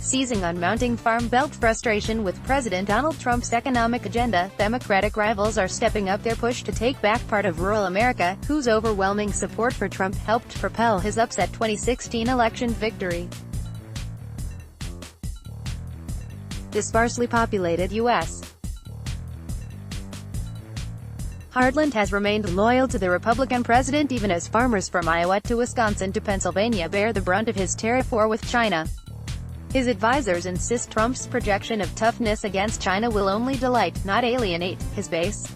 Seizing on mounting Farm Belt frustration with President Donald Trump's economic agenda, Democratic rivals are stepping up their push to take back part of rural America, whose overwhelming support for Trump helped propel his upset 2016 election victory. The sparsely populated U.S. heartland has remained loyal to the Republican president even as farmers from Iowa to Wisconsin to Pennsylvania bear the brunt of his tariff war with China. His advisors insist Trump's projection of toughness against China will only delight, not alienate, his base.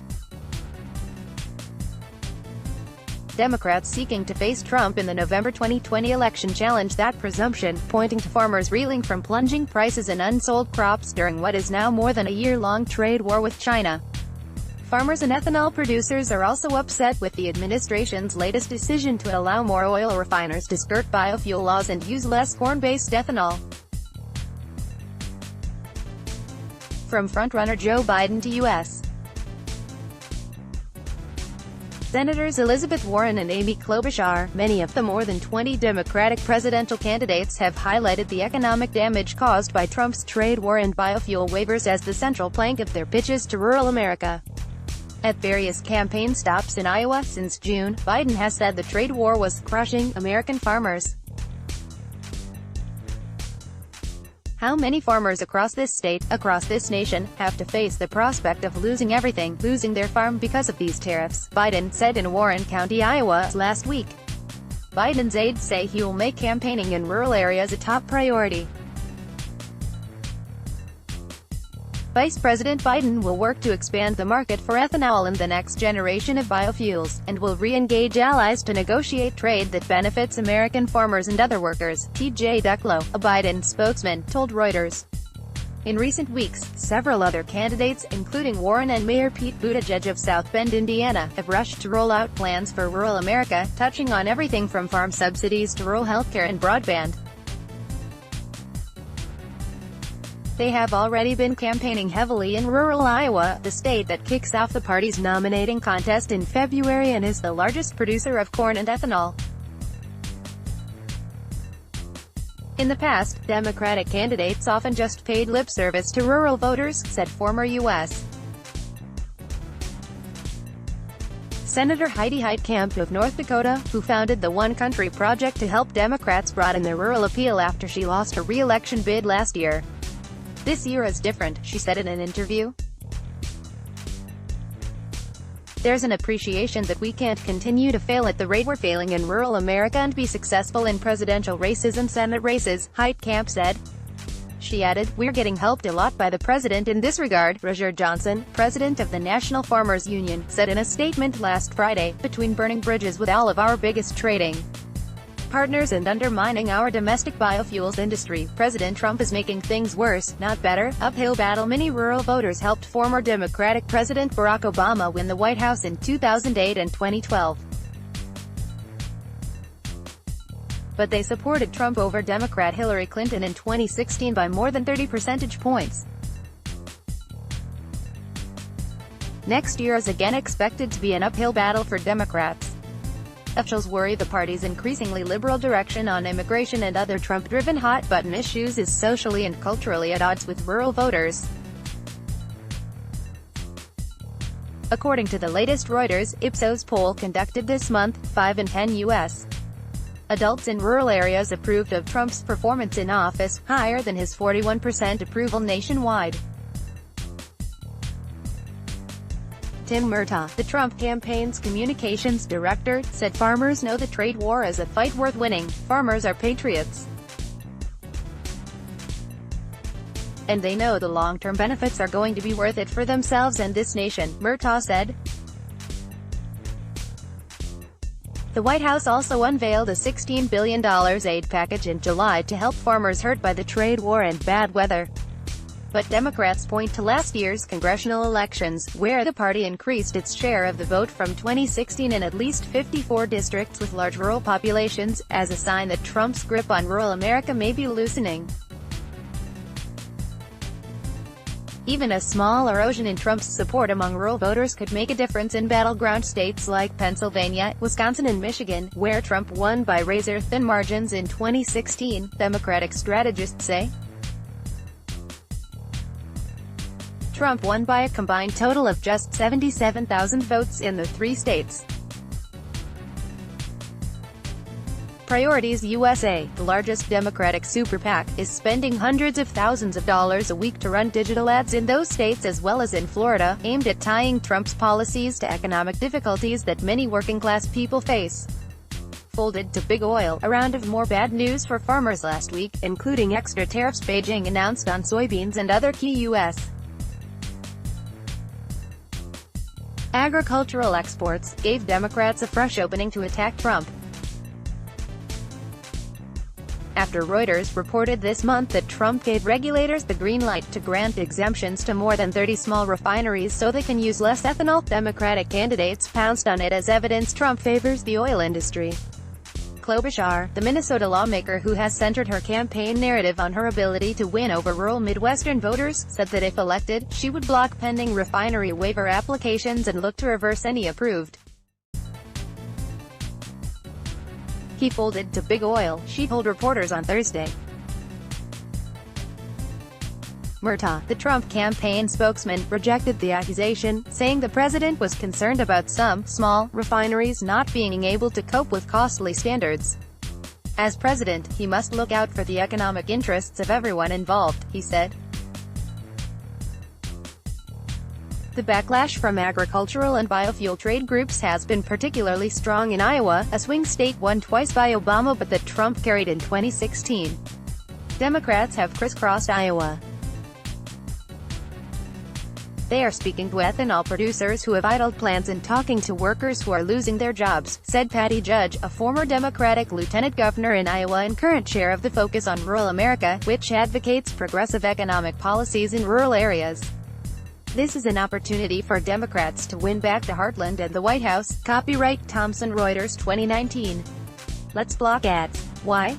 Democrats seeking to face Trump in the November 2020 election challenge that presumption, pointing to farmers reeling from plunging prices and unsold crops during what is now more than a year-long trade war with China. Farmers and ethanol producers are also upset with the administration's latest decision to allow more oil refiners to skirt biofuel laws and use less corn-based ethanol. From frontrunner Joe Biden to U.S. Senators Elizabeth Warren and Amy Klobuchar, many of the more than 20 Democratic presidential candidates have highlighted the economic damage caused by Trump's trade war and biofuel waivers as the central plank of their pitches to rural America. At various campaign stops in Iowa since June, Biden has said the trade war was crushing American farmers. How many farmers across this state, across this nation, have to face the prospect of losing everything, losing their farm because of these tariffs, Biden said in Warren County, Iowa, last week. Biden's aides say he will make campaigning in rural areas a top priority. Vice President Biden will work to expand the market for ethanol and the next generation of biofuels, and will re-engage allies to negotiate trade that benefits American farmers and other workers, T.J. Ducklow, a Biden spokesman, told Reuters. In recent weeks, several other candidates, including Warren and Mayor Pete Buttigieg of South Bend, Indiana, have rushed to roll out plans for rural America, touching on everything from farm subsidies to rural healthcare and broadband. They have already been campaigning heavily in rural Iowa, the state that kicks off the party's nominating contest in February and is the largest producer of corn and ethanol. In the past, Democratic candidates often just paid lip service to rural voters, said former U.S. Senator Heidi Heitkamp of North Dakota, who founded the One Country Project to help Democrats broaden their rural appeal after she lost her re-election bid last year. "This year is different," she said in an interview. "There's an appreciation that we can't continue to fail at the rate we're failing in rural America and be successful in presidential races and Senate races," Heitkamp said. She added, "We're getting helped a lot by the president in this regard," Roger Johnson, president of the National Farmers Union, said in a statement last Friday, "Between burning bridges with all of our biggest trading partners and undermining our domestic biofuels industry, President Trump is making things worse, not better." Uphill battle. Many rural voters helped former Democratic President Barack Obama win the White House in 2008 and 2012. But they supported Trump over Democrat Hillary Clinton in 2016 by more than 30 percentage points. Next year is again expected to be an uphill battle for Democrats. Officials worry the party's increasingly liberal direction on immigration and other Trump-driven hot-button issues is socially and culturally at odds with rural voters. According to the latest Reuters, Ipsos poll conducted this month, 5 in 10 U.S. adults in rural areas approved of Trump's performance in office, higher than his 41% approval nationwide. Tim Murtaugh, the Trump campaign's communications director, said farmers know the trade war is a fight worth winning. Farmers are patriots, and they know the long-term benefits are going to be worth it for themselves and this nation, Murtaugh said. The White House also unveiled a $16 billion aid package in July to help farmers hurt by the trade war and bad weather. But Democrats point to last year's congressional elections, where the party increased its share of the vote from 2016 in at least 54 districts with large rural populations, as a sign that Trump's grip on rural America may be loosening. Even a small erosion in Trump's support among rural voters could make a difference in battleground states like Pennsylvania, Wisconsin and Michigan, where Trump won by razor-thin margins in 2016, Democratic strategists say. Trump won by a combined total of just 77,000 votes in the three states. Priorities USA, the largest Democratic super PAC, is spending hundreds of thousands of dollars a week to run digital ads in those states as well as in Florida, aimed at tying Trump's policies to economic difficulties that many working-class people face. Folded to big oil, a round of more bad news for farmers last week, including extra tariffs Beijing announced on soybeans and other key U.S. agricultural exports, gave Democrats a fresh opening to attack Trump. After Reuters reported this month that Trump gave regulators the green light to grant exemptions to more than 30 small refineries so they can use less ethanol, Democratic candidates pounced on it as evidence Trump favors the oil industry. Klobuchar, the Minnesota lawmaker who has centered her campaign narrative on her ability to win over rural Midwestern voters, said that if elected, she would block pending refinery waiver applications and look to reverse any approved. He folded to big oil, she told reporters on Thursday. Murtaugh, the Trump campaign spokesman, rejected the accusation, saying the president was concerned about some small refineries not being able to cope with costly standards. As president, he must look out for the economic interests of everyone involved, he said. The backlash from agricultural and biofuel trade groups has been particularly strong in Iowa, a swing state won twice by Obama but that Trump carried in 2016. Democrats have crisscrossed Iowa. They are speaking to ethanol producers who have idled plants and talking to workers who are losing their jobs, said Patty Judge, a former Democratic lieutenant governor in Iowa and current chair of the Focus on Rural America, which advocates progressive economic policies in rural areas. This is an opportunity for Democrats to win back the heartland and the White House. Copyright Thomson Reuters 2019. Let's block ads. Why?